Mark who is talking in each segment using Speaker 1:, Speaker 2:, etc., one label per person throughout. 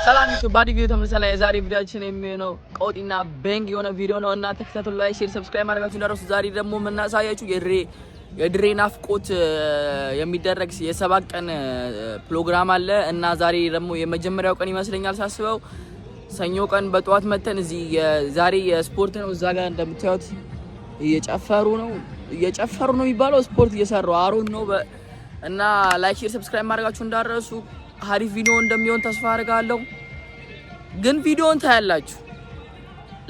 Speaker 1: ሰላም ባዲ ቪዲዮ ተመሳሳይ የዛሬ ቪዲዮአችን የሚሆነው ቆጢና ቤንግ የሆነ ቪዲዮ ነው እና ተከታተሉ። ላይ ሼር ሰብስክራይብ ማድረጋችሁ እንዳትረሱ። ዛሬ ደግሞ የምናሳያችሁ የድሬ ናፍቆት የሚደረግ የ7 ቀን ፕሮግራም አለ እና ዛሬ ደግሞ የመጀመሪያው ቀን ይመስለኛል ሳስበው። ሰኞ ቀን በጠዋት መተን እዚህ ዛሬ የስፖርት ነው። እዛ ጋር እንደምታዩት እየጨፈሩ ነው የሚባለው ስፖርት እየሰሩ አሮን ነው እና ላይክ ሼር ሰብስክራይብ ማድረጋችሁ እንዳትረሱ። አሪፍ ቪዲዮ እንደሚሆን ተስፋ አደርጋለሁ። ግን ቪዲዮውን ታያላችሁ።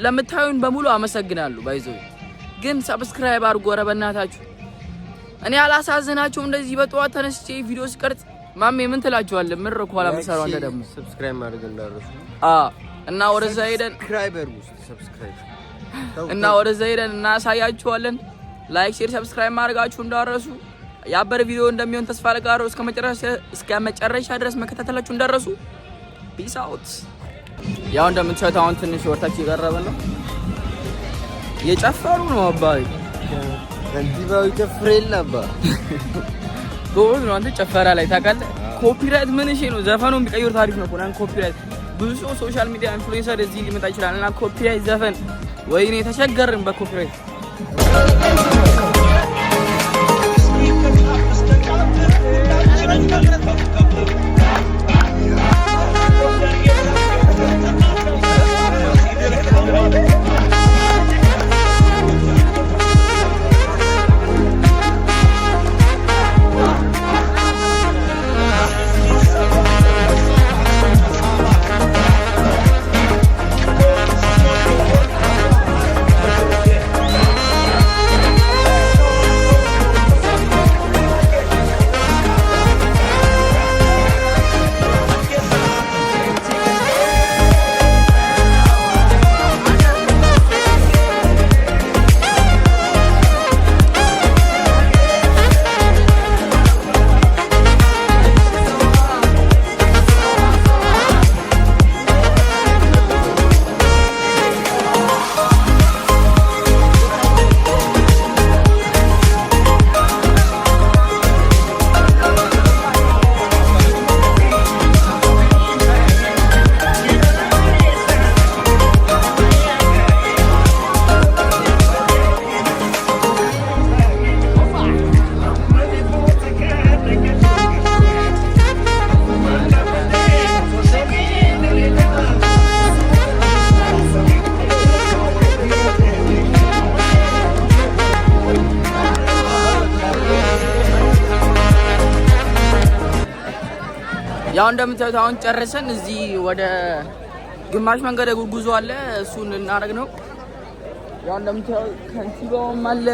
Speaker 1: ለምታዩን በሙሉ አመሰግናለሁ። ባይዘው ግን ሰብስክራይብ አድርጉ። ኧረ በእናታችሁ እኔ አላሳዝናችሁም። እንደዚህ በጠዋት ተነስቼ ቪዲዮ ስቀርጽ ማሜ ምን ትላችኋለህ? ምን ረኳላ መሰራው አንተ ደግሞ
Speaker 2: ሰብስክራይብ ማድረግ እንዳትረሱ
Speaker 1: እና ወደዛ ሄደን እናሳያችኋለን። ላይክ ሼር ሰብስክራይብ ማድረጋችሁ እንዳትረሱ። ያበረ ቪዲዮ እንደሚሆን ተስፋ አደርጋለሁ። እስከ መጨረሻ ድረስ መከታተላችሁ እንዳትረሱ። ፒስ አውት። ያው እንደምታዩት አሁን ትንሽ ወርታች እየቀረበ ነው። እየጨፈሩ ነው አባይ
Speaker 2: ከንቲባው ይጨፍር የለባ
Speaker 1: ጎል ነው። አንተ ጨፈራ ላይ ታውቃለህ። ኮፒራይት ምን እሺ ነው? ዘፈኑን ቢቀይሩ ታሪፍ ነው። ኮናን ኮፒራይት ብዙ ሰው ሶሻል ሚዲያ ኢንፍሉዌንሰር እዚህ ሊመጣ ይችላል እና ኮፒራይት ዘፈን ወይኔ ተቸገርን በኮፒራይት። ያው እንደምታዩት አሁን ጨርሰን እዚህ ወደ ግማሽ መንገድ ጉዞ አለ። እሱን እናደርግ ነው። ያው እንደምታዩት ከንቲባውም አለ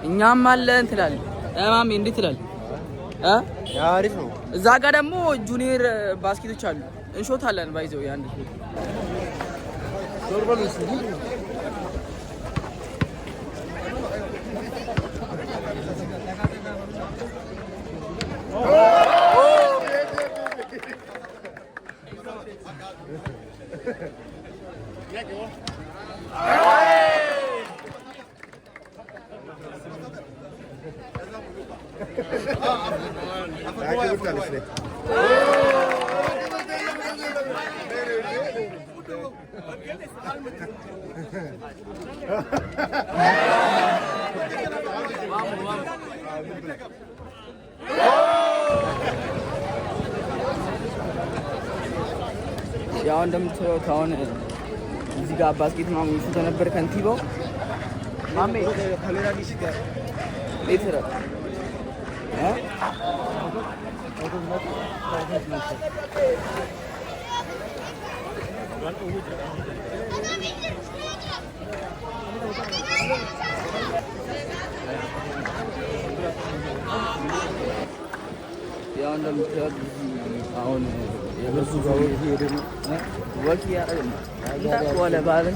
Speaker 1: እኛም አለ እንትላለን። ማሚ እንዴት ትላል?
Speaker 2: አሪፍ ነው።
Speaker 1: እዛ ጋር ደግሞ ጁኒየር ባስኬቶች አሉ። እንሾታለን ባይዘው ያን ያው እንደምታዩት አሁን እዚህ ጋር ባስኬት ማሙ ይሹ ተነበር ከንቲባው ማሜ ካሜራ ዲሽ ጋር ሌተር ያው እንደምታዩት አሁን የበዙ ጋር ሄደ ነው ወኪ ያረጋል ታቆለ ባልን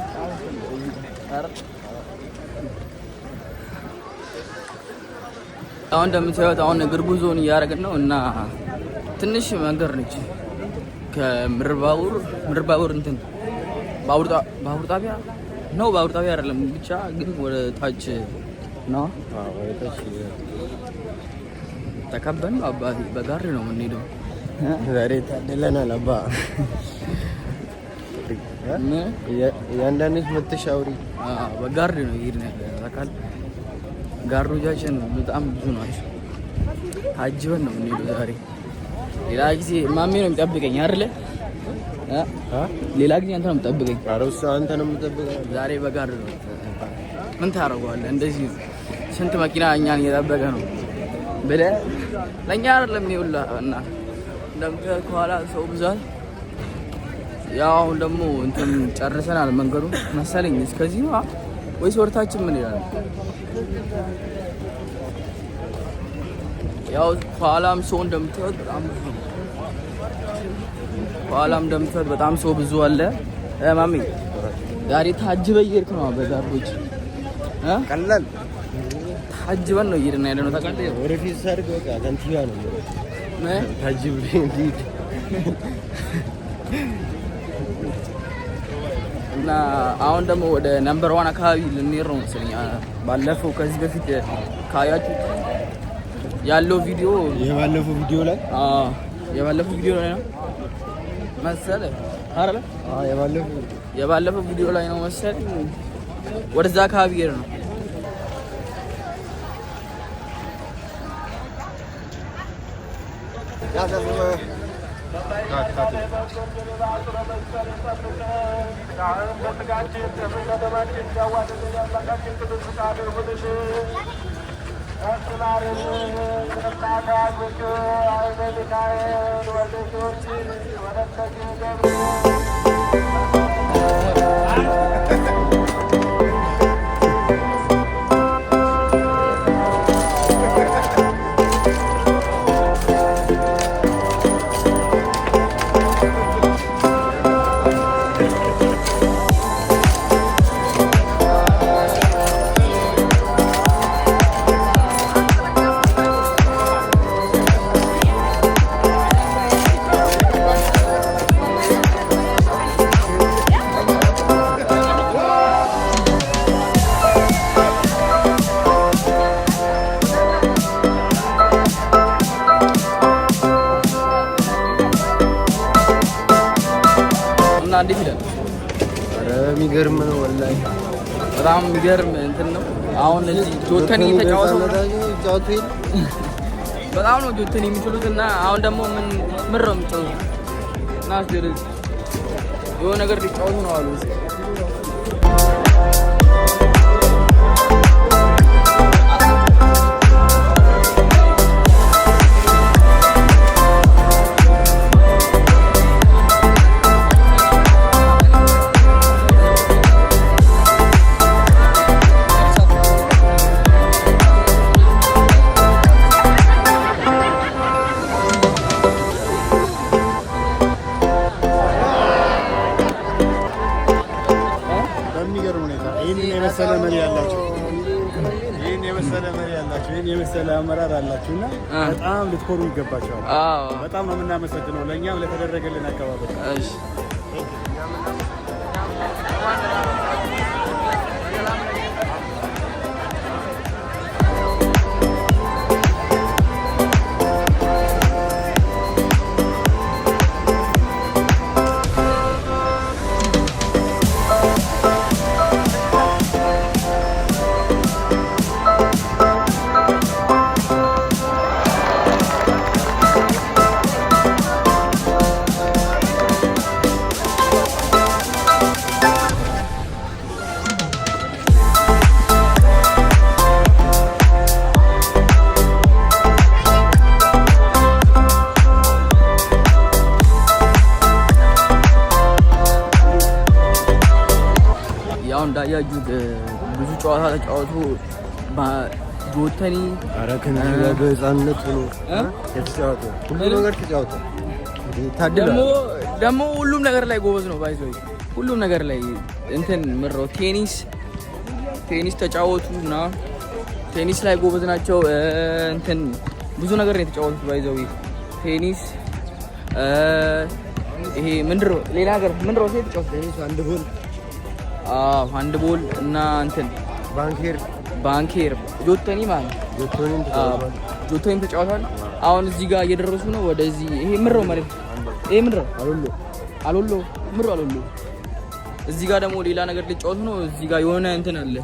Speaker 1: አሁን እንደምታዩት አሁን እግር ጉዞን እያደረግን ነው እና ትንሽ መንገድ ነች ከምርባቡር እንትን ባቡር ጣቢያ ነው። ባቡር ጣቢያ አይደለም ብቻ ግን ወደ ታች ነው። ወደ ታች ተከበን አባቴ በጋሪ ነው የምንሄደው።
Speaker 2: ዛሬ ታደለናል አባ ያንዳንድሽ መተሻውሪ
Speaker 1: በጋርድ ነው ይሄን ያካል ጋርዶቻችን በጣም ብዙ ናቸው። ታጅበን ነው የምንሄደው ዛሬ። ሌላ ጊዜ ማሜ ነው የሚጠብቀኝ አይደለ? ሌላ ጊዜ አንተ ነው የምጠብቀኝ።
Speaker 2: አረውስ አንተ ነው የምጠብቀኝ።
Speaker 1: ዛሬ በጋርድ ነው። ምን ታደርገዋለህ? እንደዚህ ስንት መኪና እኛን እየጠበቀ ነው ብለህ ለእኛ አይደለም ይውላ እና እንደምታየው ከኋላ ሰው ብዛት። ያው አሁን ደግሞ እንትን ጨርሰናል መንገዱ መሰለኝ። እስከዚህ ነው ወይስ ወርታችን ምን ይላል? ያው ከኋላም ሰው እንደምታዩት በጣም ብዙ ነው። ከኋላም እንደምታዩት በጣም ሰው ብዙ አለ። ማሚ ዛሬ ታጅበህ እየሄድክ ነው በጋርዶች
Speaker 2: ቀላል
Speaker 1: ታጅበን ነው እየሄድን ያለነው ታውቃለህ።
Speaker 2: ወደፊት ሰርግ በቃ ከንቲባ ነው ታጅብ እንዲህ
Speaker 1: እና አሁን ደግሞ ወደ ነምበር 1 አካባቢ ልንሄድ ነው መሰለኝ። ባለፈው ከዚህ በፊት ካያችሁ ያለው ቪዲዮ
Speaker 2: የባለፈው ቪዲዮ ላይ ነው
Speaker 1: መሰለኝ አይደል? የባለፈው ቪዲዮ ላይ ነው መሰለኝ። ወደዛ አካባቢ ሄድ ነው። እንዴት ይላል?
Speaker 2: ኧረ የሚገርም ነው ወላሂ፣
Speaker 1: በጣም የሚገርም እንትን ነው። አሁን እዚህ ጆተኒ ተጫወተው በጣም ነው ጆተኒ የሚችሉት እና አሁን ደግሞ ምን ነው የሚጫወቱት? ናስ ደረጃ የሆነ ነገር ሊጫወቱ ነው አሉ።
Speaker 3: ይህን የመሰለ አመራር አላችሁና በጣም ልትኮሩ ይገባቸዋል። በጣም ነው የምናመሰግነው ለእኛም ለተደረገልን አቀባበል። እንዳያችሁት ብዙ ጨዋታ ተጫወቱ። ጆተኒ
Speaker 2: አረከን በህፃንነት ሆኖ የተጫወተ ሁሉ ነገር ተጫወተ።
Speaker 1: ደግሞ ሁሉም ነገር ላይ ጎበዝ ነው። ባይዘው ሁሉም ነገር ላይ እንትን ምረው ቴኒስ ተጫወቱ እና ቴኒስ ላይ ጎበዝ ናቸው። እንትን ብዙ ነገር ነው የተጫወቱት። ባይዘው ቴኒስ ይሄ ምንድነው ሌላ ነገር ምንድነው የተጫወቱት?
Speaker 2: ቴኒስ
Speaker 1: ሃንድቦል እና እንትን ባንኬር ጆተኒ ማለት ጆተኒ ተጫውተዋል። አሁን እዚህ ጋር እየደረሱ ነው ወደዚህ። ይሄ ምንድነው ማለት ይሄ ምንድነው አሎሎ ምሩ አሎሎ እዚህ ጋር ደግሞ ሌላ ነገር ልጫወት ነው እዚህ ጋር የሆነ እንትን አለ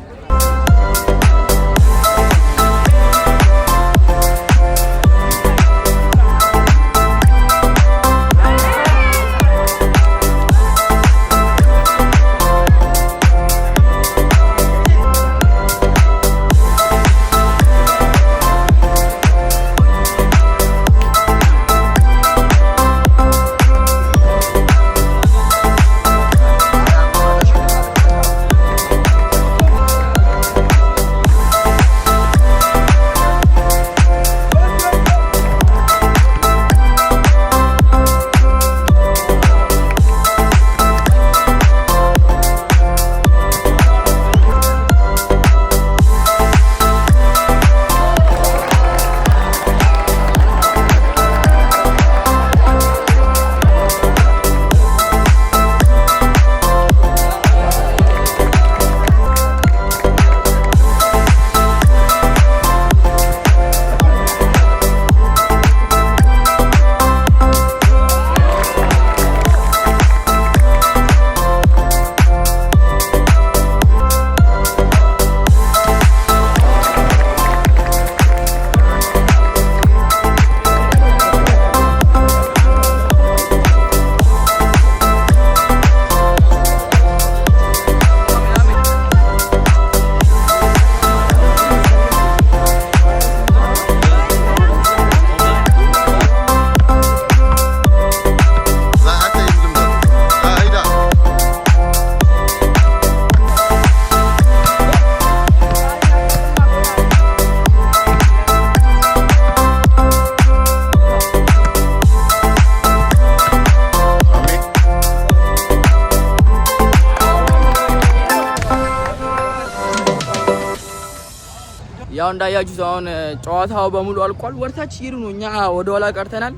Speaker 1: ያው እንዳያችሁት አሁን ጨዋታው በሙሉ አልቋል ወርታች ይሩ ነው እኛ ወደ ኋላ ቀርተናል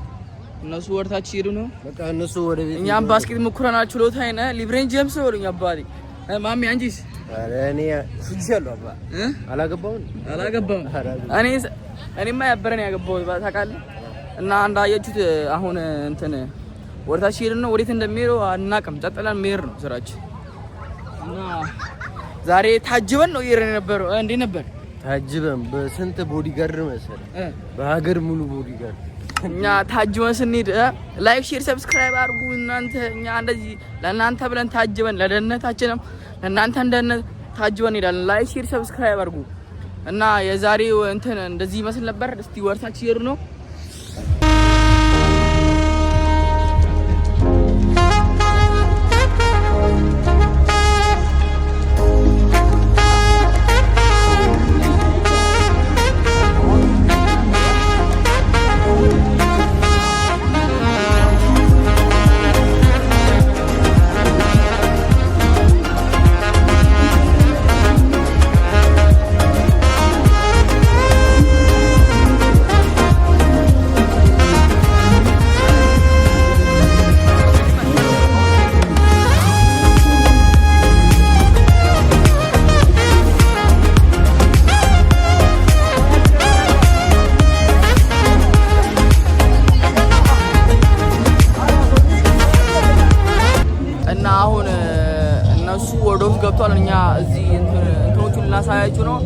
Speaker 1: እነሱ ወርታች ይሩ ነው
Speaker 2: በቃ እነሱ ወደ ቤት
Speaker 1: እኛም ባስኬት ሙከራና ችሎታ አይነ ሊብሬን ጄምስ ወሩኛ አባሪ ማሚ አንጂስ
Speaker 2: እኔ ፍጅያለሁ አባ አላገባውም
Speaker 1: እኔማ ያበረን ያገባው ታውቃለህ እና እንዳያችሁት አሁን እንትን ወርታች ይሩ ነው ወዴት እንደሚሄደው አናውቅም ጠጥላን መሄድ ነው ስራችን እና ዛሬ ታጅበን ነው ይረን ነበር እንዴ ነበር
Speaker 2: ታጅበን በስንት ቦዲጋርድ መሰለህ በሀገር ሙሉ ቦዲጋርድ
Speaker 1: እኛ ታጅበን ስንሄድ ላይክ ሼር ሰብስክራይብ አድርጉ እናንተ እኛ እንደዚህ ለእናንተ ብለን ታጅበን ለደህንነታችንም ለእናንተ እንደነት ታጅበን ሄዳለን ላይክ ሼር ሰብስክራይብ አድርጉ እና የዛሬው እንትን እንደዚህ ይመስል ነበር እስቲ ወርታች ይሩ ነው ገብቷል እኛ እዚህ እንትኖቹን ልናሳያችሁ ነው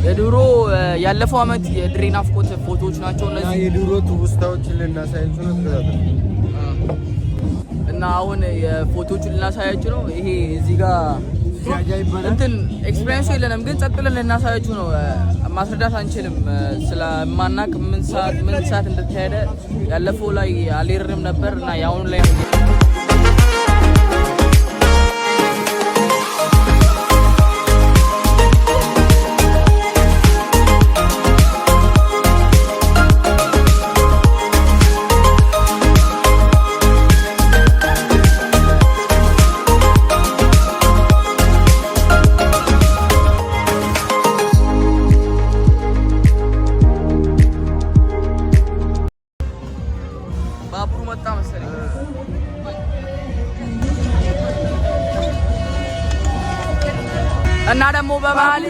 Speaker 1: የድሮ ያለፈው አመት የድሬ ናፍቆት ፎቶዎች ናቸው እነዚህ
Speaker 2: የድሮ ትውስታዎችን ልናሳያችሁ ነው
Speaker 1: እና አሁን የፎቶዎቹን ልናሳያችሁ ነው ይሄ እዚህ ጋር እንትን ኤክስፒሪየንስ የለንም ግን ጸጥ ብለን ልናሳያችሁ ነው ማስረዳት አንችልም ስለማናቅ ምን ሰዓት እንደተካሄደ ያለፈው ላይ አልሄድንም ነበር እና ያሁኑ ላይ እና ደግሞ በመሃል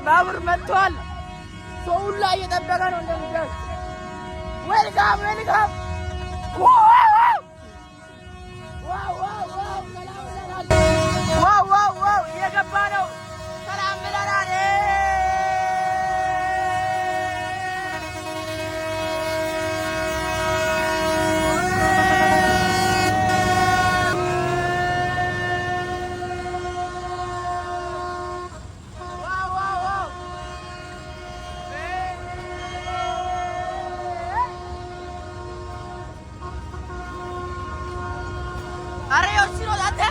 Speaker 1: ባቡር መጥቷል ሰው ሁሉ እየጠበቀ ነው እንደምታውቁ ዌልካም አረ ዮሲ ነው አንተ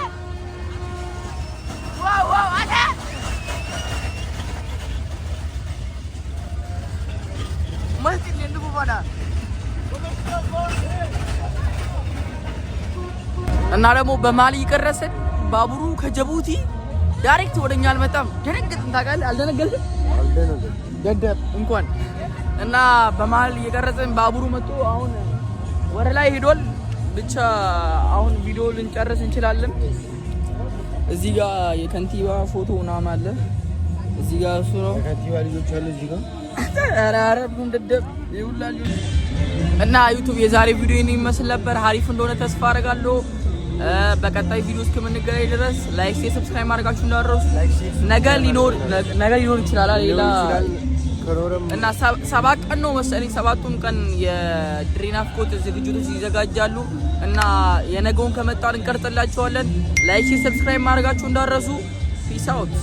Speaker 1: ዋው ዋው አንተ መስጊድ እንደው ባዳ እና ደግሞ በማሊ ይቀረሰን ባቡሩ ከጅቡቲ ዳይሬክት ወደኛ አልመጣም። ደነገጥን ታውቃለህ? አልደነገጥም? ደደብ እንኳን እና በማሊ እየቀረጽን ባቡሩ መጥቶ አሁን ወደ ላይ ሄዷል። ብቻ አሁን ቪዲዮ ልንጨርስ እንችላለን። እዚህ ጋር የከንቲባ ፎቶ ምናምን አለ። እዚህ ጋር እሱ ነው የከንቲባ ልጆች አሉ እዚህ ጋር አረ ደደብ ይውላል። እና ዩቲዩብ የዛሬ ቪዲዮ ይሄን ይመስል ነበር። አሪፍ እንደሆነ ተስፋ አደርጋለሁ። በቀጣይ ቪዲዮ እስከምንገናኝ ድረስ ላይክ፣ ሰብስክራይብ ማድረጋችሁ እንዳትረሱ። ነገ ሊኖር ይችላል ሌላ እና 7 ቀን ነው መሰለኝ። 7ቱም ቀን የድሬ ናፍቆት ዝግጅቶች ይዘጋጃሉ እና የነገውን ከመጣን እንቀርጽላችኋለን። ላይክ፣ ሰብስክራይብ ማድረጋችሁ እንዳትረሱ። ፒስ አውት